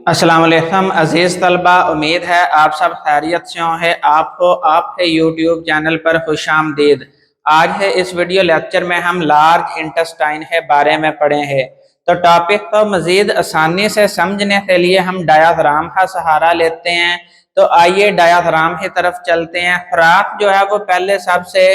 अस्सलाम वालेकुम अज़ीज़ तलबा, उम्मीद है आप सब खैरियत से होंगे। आपको आपके यूट्यूब चैनल पर खुशामदीद। आज है इस वीडियो लेक्चर में हम लार्ज इंटेस्टाइन के बारे में पढ़े हैं। तो टॉपिक को मज़ीद आसानी से समझने के लिए हम डायाग्राम का सहारा लेते हैं। तो आइए डायाग्राम की तरफ चलते हैं। खुराक जो है वो पहले सबसे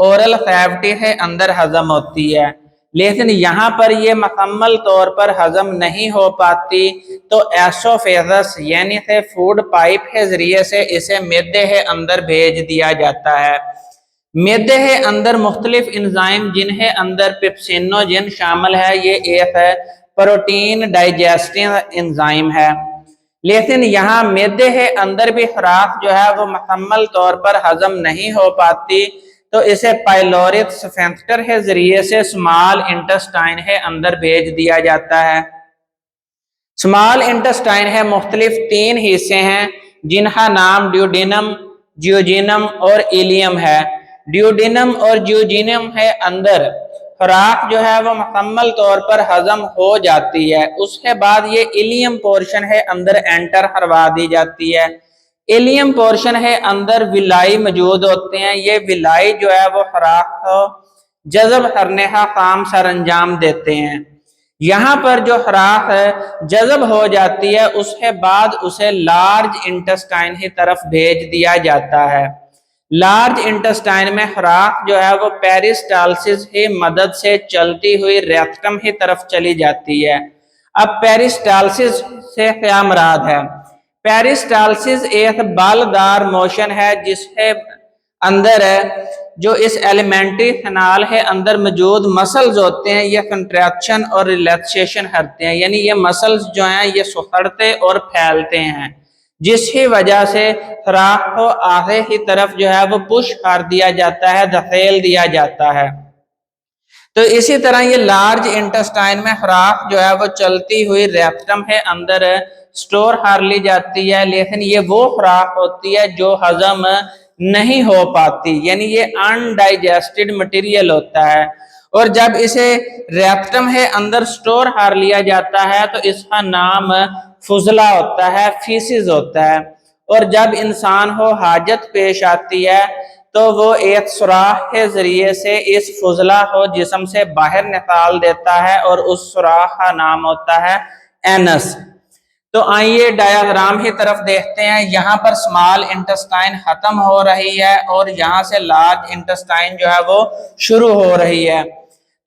ओरल कैविटी के अंदर हजम होती है, लेकिन यहाँ पर ये मुकम्मल तौर पर हजम नहीं हो पाती, तो एसोफेगस यानी कि फूड पाइप के जरिए से इसे मैदे के अंदर भेज दिया जाता है। मैदे के अंदर मुख्तलिफ इंजाइम जिन्हें अंदर पेप्सिनोजेन शामिल है, ये एक है प्रोटीन डाइजेस्टिंग इंजाइम है। लेकिन यहाँ मैदे के अंदर भी खुराक जो है वो मुकम्मल तौर पर हजम नहीं हो पाती, तो इसे पाइलोरिक स्फिंक्टर के जरिए से स्मॉल इंटेस्टाइन के अंदर भेज दिया जाता है। स्मॉल इंटेस्टाइन है मुख्तलिफ तीन हिस्से हैं, जिनका नाम ड्यूडेनम, जियोजिनम और इलियम है। ड्यूडेनम और जियोजिनम के अंदर खुराक जो है वो मुकम्मल तौर पर हजम हो जाती है। उसके बाद ये इलियम पोर्शन है अंदर एंटर करवा दी जाती है। इलियम पोर्शन है अंदर विलाई मौजूद होते हैं। ये विलाई जो है वो खुराक को जज़ब करने का काम सर अंजाम देते हैं। यहाँ पर जो खुराक है जज़ब हो जाती है, उसके बाद उसे लार्ज इंटेस्टाइन की तरफ भेज दिया जाता है। लार्ज इंटेस्टाइन में खुराक जो है वो पेरिस्टालसिस की मदद से चलती हुई रेक्टम की तरफ चली जाती है। अब पेरिस्टालसिस से क्या मुराद है? पेरिस्टालसिस एक बालदार मोशन है जिसके अंदर जो इस एलिमेंट्री कैनाल के अंदर मौजूद मसल्स होते हैं, ये कंट्रैक्शन और रिलैक्सेशन करते हैं, यानी ये मसल्स जो हैं ये सुखड़ते और फैलते हैं, जिसकी वजह से खुराक को आगे की तरफ जो है वो पुश कर दिया जाता है, धकेल दिया जाता है। तो इसी तरह ये लार्ज इंटेस्टाइन में खुराक जो है वो चलती हुई रेक्टम के अंदर स्टोर कर ली जाती है, लेकिन ये वो खुराक होती है जो हजम नहीं हो पाती, यानी ये अनडाइजेस्टेड मटेरियल होता है। और जब इसे रेक्टम के अंदर स्टोर कर लिया जाता है तो इसका नाम फुजला होता है, फीसिस होता है। और जब इंसान को हाजत पेश आती है तो वो एक सुराख के जरिए से इस फुजला को जिस्म से बाहर निकाल देता है और उस सुराख का नाम होता है एनस। तो आइए डायग्राम की तरफ देखते हैं। यहाँ पर स्मॉल इंटेस्टाइन खत्म हो रही है और यहाँ से लार्ज इंटेस्टाइन जो है वो शुरू हो रही है।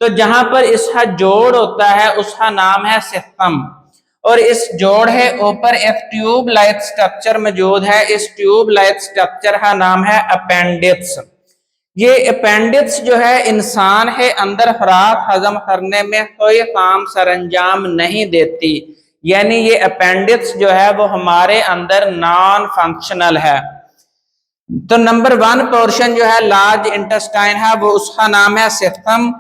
तो जहाँ पर इसका जोड़ होता है उसका नाम है सेक्टम, और इस जोड़ है ऊपर एक ट्यूब लाइक स्ट्रक्चर मौजूद है। इस ट्यूब लाइक स्ट्रक्चर का नाम है अपेंडिक्स। ये अपेंडिक्स जो है इंसान के अंदर खुराक हजम करने में कोई काम सरंजाम नहीं देती, यानी ये अपेंडिक्स जो है वो हमारे अंदर नॉन फंक्शनल है। तो नंबर 1 पोर्शन जो है लार्ज इंटेस्टाइन है वो उसका नाम है सेक्टम।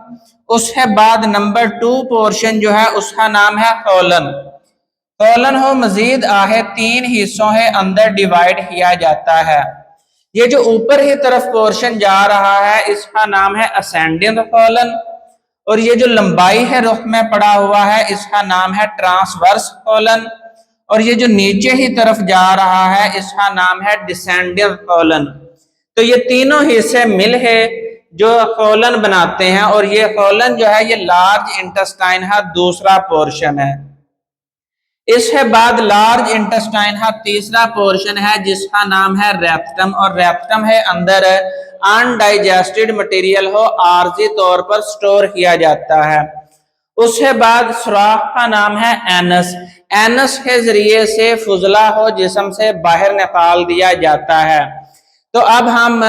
उसके बाद नंबर 2 पोर्शन जो है उसका नाम है कोलन। कोलन हो मजीद आगे 3 हिस्सों के अंदर डिवाइड किया जाता है। ये जो ऊपर की तरफ पोर्शन जा रहा है इसका नाम है असेंडिंग कोलन, और ये जो लंबाई है रुख में पड़ा हुआ है इसका नाम है ट्रांसवर्स कोलन, और ये जो नीचे की तरफ जा रहा है इसका नाम है डिसेंडिंग कोलन। तो ये तीनों हिस्से मिल है जो कोलन बनाते हैं, और ये कोलन जो है ये लार्ज इंटेस्टाइन का दूसरा पोर्शन है। इसके बाद लार्ज इंटेस्टाइन का तीसरा पोर्शन है जिसका नाम है रेक्टम, और रेक्टम है अंदर अनडाइजेस्टेड मटेरियल हो आर्जी तौर पर स्टोर किया जाता है। उसके बाद सुराख का नाम है एनस। एनस के जरिए से फुजला हो जिस्म से बाहर निकाल दिया जाता है। तो अब हम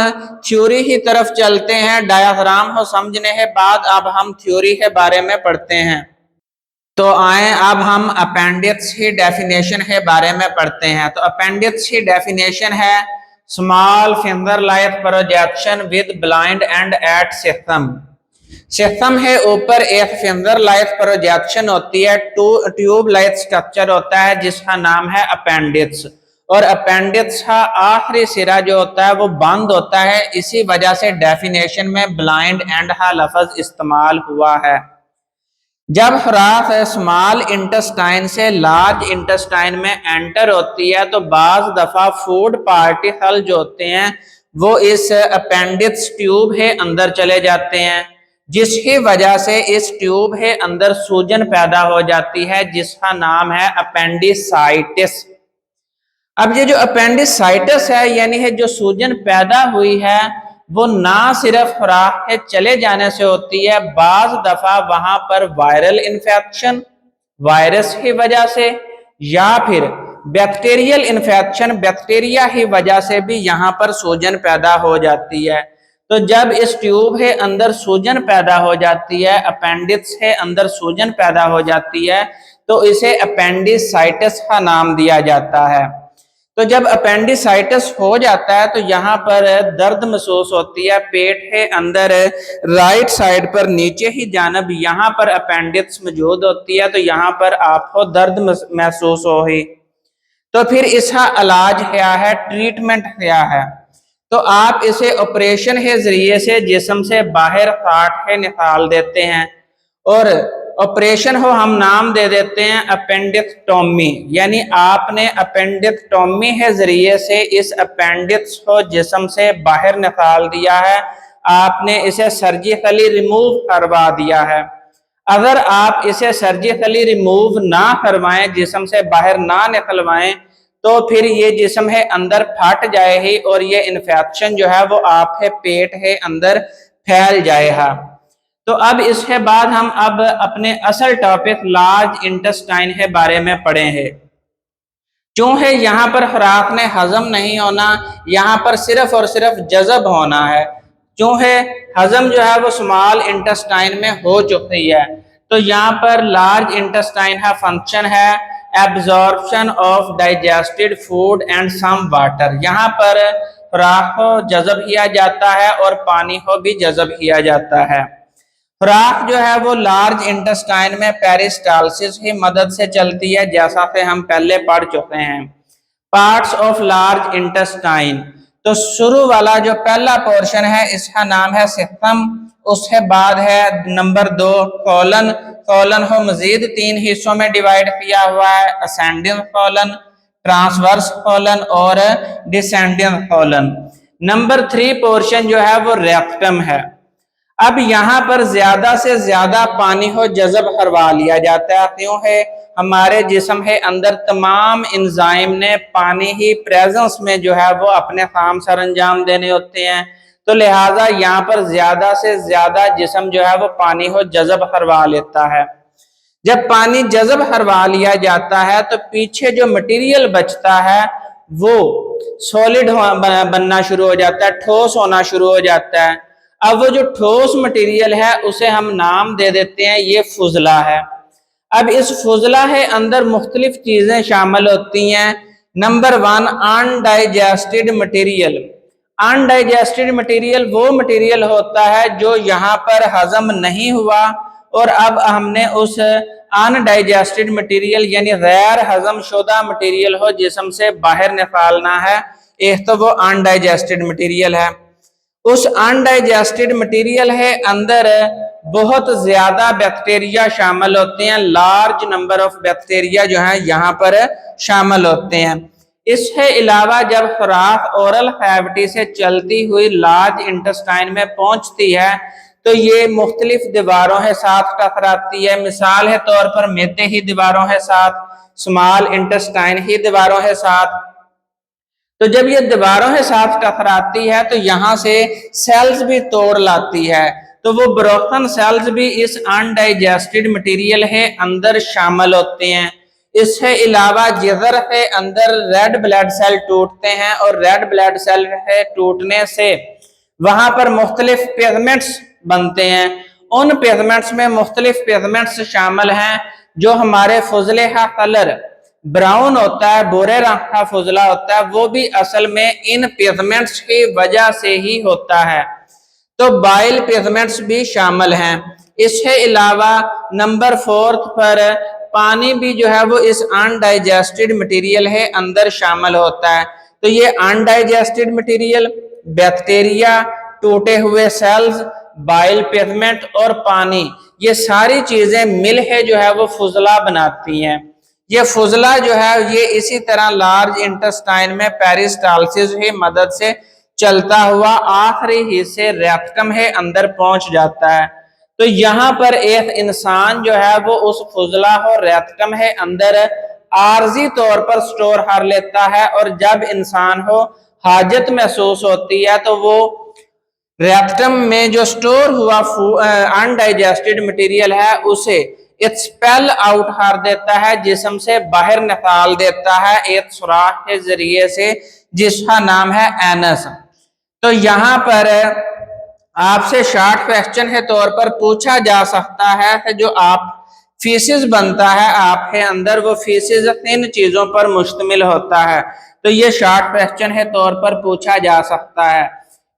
थ्योरी की तरफ चलते हैं। डायग्राम को समझने के बाद अब हम थ्योरी के बारे में पढ़ते हैं। तो आए अब हम अपेंडिक्स की डेफिनेशन के बारे में पढ़ते हैं। तो अपेंडिक्स की डेफिनेशन है small finger like projection with blind end at caecum. Caecum है ऊपर एक फिंगर लाइक प्रोजेक्शन होती है, ट्यूब लाइक स्ट्रक्चर होता है जिसका नाम है अपेंडिक्स, और अपेंडिक्स का आखिरी सिरा जो होता है वो बंद होता है। इसी वजह से डेफिनेशन में ब्लाइंड एंड का लफ्ज इस्तेमाल हुआ है। जब खुराक स्मॉल इंटेस्टाइन से लार्ज इंटेस्टाइन में एंटर होती है तो बाज दफा फूड पार्टिकल जो होते हैं वो इस अपेंडिक्स ट्यूब के अंदर चले जाते हैं, जिसकी वजह से इस ट्यूब के अंदर सूजन पैदा हो जाती है जिसका नाम है अपेंडिसाइटिस। अब ये जो अपेंडिसाइटिस है यानी है जो सूजन पैदा हुई है वो ना सिर्फ खुराक के चले जाने से होती है, बाज दफा वहां पर वायरल इन्फेक्शन वायरस की वजह से या फिर बैक्टीरियल इन्फेक्शन बैक्टीरिया की वजह से भी यहाँ पर सूजन पैदा हो जाती है। तो जब इस ट्यूब के अंदर सूजन पैदा हो जाती है, अपेंडिक्स के अंदर सूजन पैदा हो जाती है, तो इसे अपेंडिसाइटिस का नाम दिया जाता है। तो जब अपेंडिसाइटिस हो जाता है तो यहाँ पर दर्द महसूस होती है पेट के अंदर राइट साइड पर नीचे ही जानब यहाँ पर अपेंडिक्स मौजूद होती है, तो यहाँ पर आपको दर्द महसूस होगी। तो फिर इसका इलाज क्या है, ट्रीटमेंट क्या है? तो आप इसे ऑपरेशन के जरिए से जिस्म से बाहर काट के निकाल देते हैं और ऑपरेशन को हम नाम दे देते हैं अपेंडिक्टोमी, यानी आपने अपेंडिक्टोमी के जरिए से इस अपेंडिक्स को जिस्म से बाहर निकाल दिया है, आपने इसे सर्जिकली रिमूव करवा दिया है। अगर आप इसे सर्जिकली रिमूव ना करवाएं, जिस्म से बाहर ना निकलवाएं, तो फिर ये जिस्म है अंदर फट जाएगी और ये इन्फेक्शन जो है वो आपके पेट के अंदर फैल जाएगा। तो अब इसके बाद हम अब अपने असल टॉपिक लार्ज इंटेस्टाइन के बारे में पढ़ेंगे। क्यों है यहाँ पर खुराक ने हजम नहीं होना, यहाँ पर सिर्फ और सिर्फ जज़ब होना है। क्यों है हजम जो है वो स्मॉल इंटेस्टाइन में हो चुकी है। तो यहाँ पर लार्ज इंटेस्टाइन का फंक्शन है absorption of digested food and some water. यहाँ पर खुराक को जज़ब किया जाता है और पानी को भी जज़ब किया जाता है। खुराक जो है वो लार्ज इंटेस्टाइन में पेरिस्टालसिस की मदद से चलती है, जैसा कि हम पहले पढ़ चुके हैं। पार्ट्स ऑफ लार्ज इंटेस्टाइन, तो शुरू वाला जो पहला पोर्शन है इसका नाम है सिस्टम, उसके बाद है नंबर 2 कॉलन। कॉलन को मजीद 3 हिस्सों में डिवाइड किया हुआ है, असेंडिंग कॉलन, ट्रांसवर्स कॉलन और डिसेंडिंग कॉलन। नंबर 3 पोर्शन जो है वो रेक्टम है। अब यहाँ पर ज्यादा से ज्यादा पानी को जज़ब करवा लिया जाता है। क्यों है हमारे जिस्म के अंदर तमाम एंजाइम ने पानी ही प्रेजेंस में जो है वो अपने काम सर अंजाम देने होते हैं, तो लिहाजा यहाँ पर ज्यादा से ज्यादा जिस्म जो है वो पानी को जज़ब करवा लेता है। जब पानी जज़ब करवा लिया जाता है तो पीछे जो मटेरियल बचता है वो सॉलिड बनना शुरू हो जाता है, ठोस होना शुरू हो जाता है। अब वो जो ठोस मटेरियल है उसे हम नाम दे देते हैं ये फुजला है। अब इस फुजला के अंदर मुख्तलिफ चीजें शामिल होती हैं। Number 1 undigested material. Undigested material वो मटेरियल होता है जो यहाँ पर हजम नहीं हुआ और अब हमने उस अनडाइजेस्टेड मटेरियल यानी गैर हजम शुदा मटेरियल हो जिस्म से बाहर निकालना है, एक तो वो अनडाइजेस्टेड मटेरियल है। उस अनडाइजेस्टेड मटेरियल है अंदर बहुत ज्यादा बैक्टीरिया शामिल होते हैं, लार्ज नंबर ऑफ बैक्टीरिया जो है यहाँ पर शामिल होते हैं। इसके अलावा जब खुराक ओरल कैविटी से चलती हुई लार्ज इंटेस्टाइन में पहुंचती है तो ये मुख्तलिफ दीवारों के साथ टकराती है। मिसाल के तौर पर मैदे की दीवारों के साथ, स्मॉल इंटेस्टाइन की दीवारों के साथ। तो जब ये दीवारों के साथ टकराती है तो यहाँ से सेल्स भी तोड़ लाती है, तो वो ब्रोकन सेल्स भी इस अनडाइजेस्टेड मटेरियल के अंदर शामिल होते हैं। इसके अलावा जिगर के अंदर रेड ब्लड सेल टूटते हैं और रेड ब्लड सेल के टूटने से वहां पर मुख्तलिफ पिगमेंट्स बनते हैं। उन पिगमेंट्स में मुख्तलिफ पिगमेंट्स शामिल हैं जो हमारे फुजले का कलर ब्राउन होता है, भूरे रंग का फुजला होता है, वो भी असल में इन पिगमेंट्स की वजह से ही होता है। तो बाइल पिगमेंट्स भी शामिल हैं। इसके अलावा नंबर 4 पर पानी भी जो है वो इस अनडाइजेस्टेड मटेरियल है अंदर शामिल होता है। तो ये अनडाइजेस्टेड मटेरियल, बैक्टीरिया, टूटे हुए सेल्स, बाइल, पिगमेंट और पानी, ये सारी चीजें मिल है जो है वो फुजला बनाती हैं। ये फुजला जो है ये इसी तरह लार्ज इंटेस्टाइन में पेरिस्टालसिस की मदद से चलता हुआ आखिरी हिस्से रेक्टम है अंदर पहुंच जाता है। तो यहाँ पर एक इंसान जो है वो उस फुजला और रेक्टम है अंदर आर्जी तौर पर स्टोर कर लेता है, और जब इंसान को हाजत महसूस होती है तो वो रेक्टम में जो स्टोर हुआ अनडाइजेस्टेड मटेरियल है उसे एक्सपेल आउट कर देता है, जिस्म से बाहर निकाल देता है एक सुराख के जरिए से जिसका नाम है एनस। तो यहाँ पर आपसे शॉर्ट क्वेश्चन के तौर पर पूछा जा सकता है जो आप फीसिस बनता है आपके अंदर, वो फीसिस 3 चीजों पर मुश्तमिल होता है। तो ये शॉर्ट क्वेश्चन के तौर पर पूछा जा सकता है।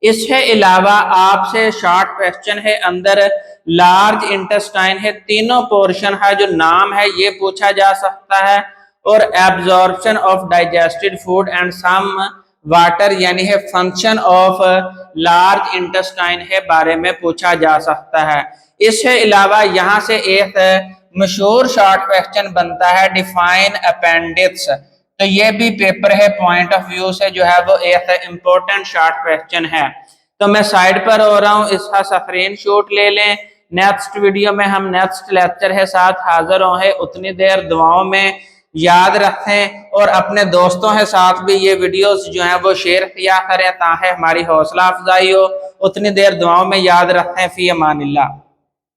इसके अलावा आपसे शॉर्ट क्वेश्चन है अंदर लार्ज इंटेस्टाइन है तीनों पोर्शन है जो नाम है ये पूछा जा सकता है, और absorption of digested food and some water यानी है फंक्शन ऑफ लार्ज इंटेस्टाइन के बारे में पूछा जा सकता है। इसके अलावा यहाँ से एक मशहूर शॉर्ट क्वेश्चन बनता है डिफाइन अपेंडिक्स। तो ये भी पेपर है पॉइंट ऑफ व्यू से जो है वो एक इम्पोर्टेंट शॉर्ट क्वेश्चन है। तो मैं साइड पर हो रहा हूँ, इसका स्क्रीन शॉट ले लें। नेक्स्ट वीडियो में हम नेक्स्ट लेक्चर के साथ हाजिर होंगे। उतनी देर दुआओं में याद रखें और अपने दोस्तों के साथ भी ये वीडियोस जो हैं वो शेयर किया करें ताकि हमारी हौसला अफजाई हो। उतनी देर दुआओं में याद रखें। फी अमानिल्लाह।